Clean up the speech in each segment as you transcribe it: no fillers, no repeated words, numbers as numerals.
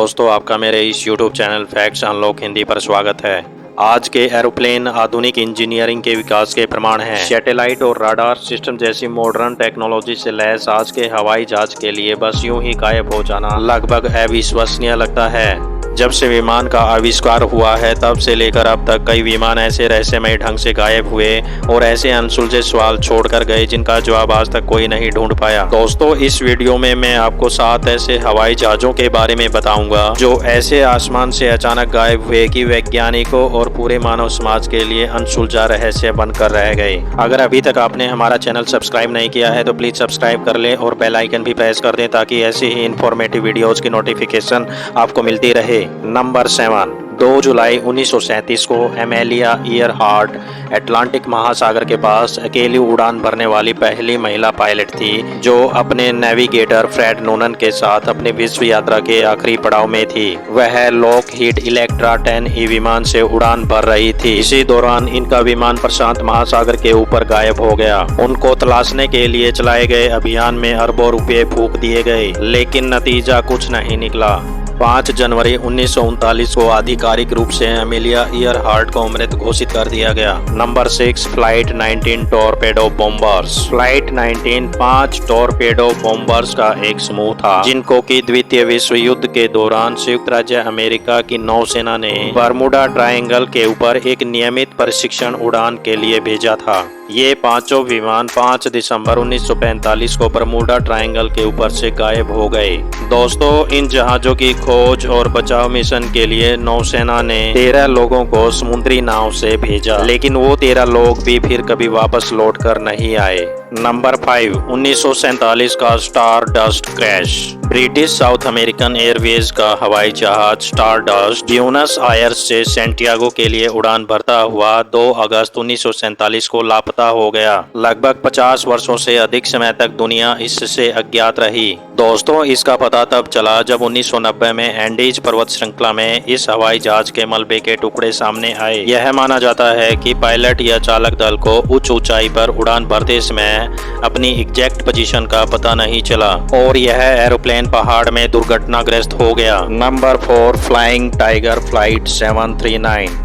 दोस्तों, आपका मेरे इस YouTube channel facts unlock Hindi पर स्वागत है। आज के एरोप्लेन आधुनिक इंजीनियरिंग के विकास के प्रमाण हैं। सैटेलाइट और राडार सिस्टम जैसी मॉडर्न टेक्नोलॉजी से लैस आज के हवाई जहाज के लिए बस यूं ही गायब हो जाना लगभग अविश्वसनीय लगता है। जब से विमान का आविष्कार हुआ है तब से लेकर अब तक कई विमान ऐसे रहस्यमय ढंग से गायब हुए और ऐसे अनसुलझे सवाल छोड़कर गए जिनका जवाब आज तक कोई नहीं ढूंढ पाया। दोस्तों, इस वीडियो में मैं आपको 7 ऐसे हवाई जहाजों के बारे में बताऊंगा जो ऐसे आसमान से अचानक गायब हुए कि वैज्ञानिकों और पूरे मानव समाज के लिए अनसुलझा रहस्य बनकर रह गए। अगर अभी तक आपने हमारा चैनल सब्सक्राइब नहीं किया है तो प्लीज सब्सक्राइब कर लें और बेल आइकन भी प्रेस कर दें ताकि ऐसी ही इंफॉर्मेटिव वीडियोज की नोटिफिकेशन आपको मिलती रहे। नंबर 7, 2 जुलाई 1937 को एमेलिया ईयरहार्ट अटलांटिक महासागर के पास अकेली उड़ान भरने वाली पहली महिला पायलट थी जो अपने नेविगेटर फ्रेड नूनन के साथ अपनी विश्व यात्रा के आखिरी पड़ाव में थी। वह लॉकहीड इलेक्ट्रा 10E विमान से उड़ान भर रही थी। इसी दौरान इनका विमान प्रशांत महासागर के ऊपर गायब हो गया। उनको तलाशने के लिए चलाए गए अभियान में अरबों रुपए फूंक दिए गए, लेकिन नतीजा कुछ नहीं निकला। 5 जनवरी 1939 को आधिकारिक रूप से एमेलिया ईयरहार्ट को मृत घोषित कर दिया गया। Number 6, flight 19 torpedo bombers. Flight 19 5 torpedo bombers का एक समूह था जिनको कि द्वितीय विश्व युद्ध के दौरान संयुक्त राज्य अमेरिका की नौसेना ने बरमुडा ट्रायंगल के ऊपर एक नियमित प्रशिक्षण उड़ान के लिए भेजा था। ये पांचों विमान 5 दिसंबर 1945 को बरमुडा ट्रायंगल के ऊपर से गायब हो गए। दोस्तों, इन जहाजों की खोज और बचाव मिशन के लिए नौसेना ने 13 लोगों को समुद्री नाव से भेजा, लेकिन वो 13 लोग भी फिर कभी वापस लौटकर नहीं आए। नंबर 5, 1947 का star dust crash. British south American Airways का हवाई जहाज स्टार डस्ट ब्यूनस आयर्स से सैंटियागो के लिए उड़ान भरता हुआ 2 अगस्त 1947 को लापता हो गया। लगभग 50 वर्षों से अधिक समय तक दुनिया इससे अज्ञात रही। दोस्तों, इसका पता तब चला जब 1990 में एंडीज पर्वत श्रृंखला में इस हवाई जहाज के मलबे के टुकड़े सामने आए। यह माना जाता है कि पायलट या चालक दल को उच्च ऊंचाई पर उड़ान भरते समय अपनी एग्जैक्ट पोजीशन का पता नहीं चला और यह एरोप्लेन पहाड़ में दुर्घटनाग्रस्त हो गया। Number 4, flying tiger flight 739।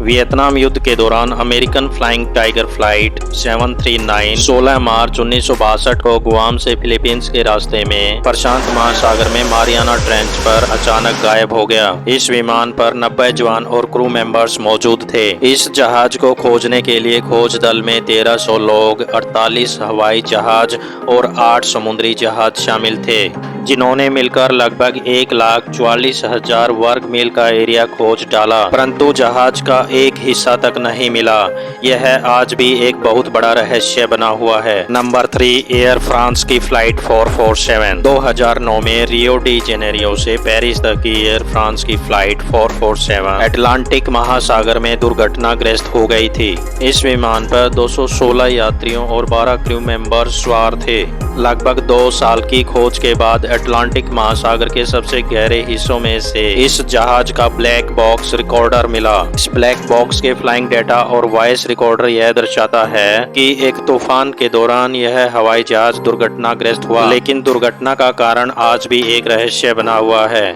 Vietnam युद्ध के दौरान अमेरिकन फ्लाइंग टाइगर फ्लाइट 739 16 मार्च 1962 को गुआम से फिलीपींस के रास्ते में प्रशांत महासागर में मारियाना ट्रेंच पर अचानक गायब हो गया। इस विमान पर 90 जवान और क्रू मेंबर्स मौजूद थे। इस जहाज को खोजने के लिए खोज दल में 1300 लोग, 48 हवाई जहाज और 8 समुद्री जहाज शामिल थे, जिन्होंने मिलकर लगभग 1,44,000 वर्ग मील का एरिया खोज डाला, परंतु जहाज का एक हिस्सा तक नहीं मिला। यह आज भी एक बहुत बड़ा रहस्य बना हुआ है। नंबर 3, एयर फ्रांस की फ्लाइट 447। 2009 में रियो डी जेनेरियो से पेरिस तक की एयर फ्रांस की फ्लाइट 447 अटलांटिक महासागर में दुर्घटनाग्रस्त हो गई थी। इस विमान पर 216 यात्रियों और 12 क्रू मेंबर सवार थे। लगभग 2 साल की खोज के बाद अटलांटिक महासागर के सबसे गहरे हिस्सों में से इस जहाज का ब्लैक बॉक्स रिकॉर्डर मिला। इस ब्लैक बॉक्स के फ्लाइंग डेटा और वॉइस रिकॉर्डर यह दर्शाता है कि एक तूफान के दौरान यह हवाई जहाज दुर्घटनाग्रस्त हुआ, लेकिन दुर्घटना का कारण आज भी एक रहस्य बना हुआ है।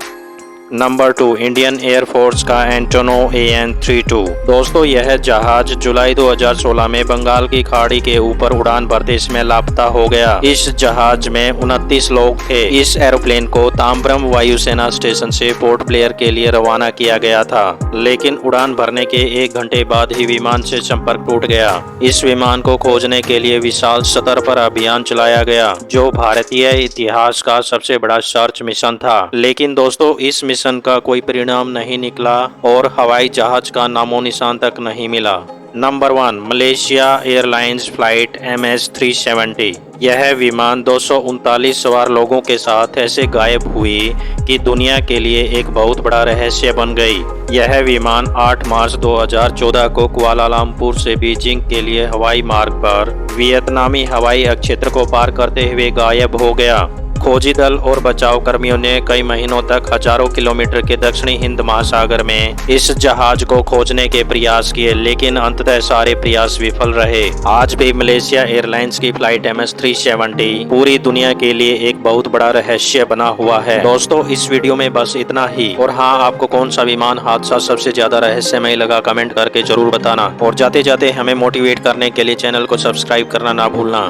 नंबर 2, इंडियन एयरफोर्स का एंटोनो AN-32। दोस्तों, यह जहाज जुलाई 2016 में बंगाल की खाड़ी के ऊपर उड़ान भरते समय लापता हो गया। इस जहाज में 29 लोग थे। इस एरोप्लेन को ताम्बरम वायुसेना स्टेशन से पोर्ट ब्लेयर के लिए रवाना किया गया था, लेकिन उड़ान भरने के 1 घंटे बाद ही विमान से संपर्क टूट गया। इस विमान को खोजने के लिए विशाल सतर पर अभियान चलाया गया, जो भारतीय इतिहास का सबसे बड़ा सर्च मिशन था। लेकिन दोस्तों, इस मिशन का कोई परिणाम नहीं निकला और हवाई जहाज का नामो निशान तक नहीं मिला। Number 1, Malaysia airlines flight MS-370। यह विमान 239 सवार लोगों के साथ ऐसे गायब हुई कि दुनिया के लिए एक बहुत बड़ा रहस्य बन गई। यह विमान 8 मार्च 2014 को कुआलालंपुर से बीजिंग के लिए हवाई मार्ग पर वियतनामी हवाई क्षेत्र को पार करते हुए गायब हो गया। खोजी दल और बचाव कर्मियों ने कई महीनों तक हजारों किलोमीटर के दक्षिणी हिंद महासागर में इस जहाज को खोजने के प्रयास किए, लेकिन अंततः सारे प्रयास विफल रहे। आज भी मलेशिया एयरलाइंस की फ्लाइट MS-370 पूरी दुनिया के लिए एक बहुत बड़ा रहस्य बना हुआ है। दोस्तों, इस वीडियो में बस इतना ही। और हाँ, आपको कौन सा विमान हादसा सबसे ज्यादा रहस्यमय लगा कमेंट करके जरूर बताना। और जाते जाते हमें मोटिवेट करने के लिए चैनल को सब्सक्राइब करना ना भूलना।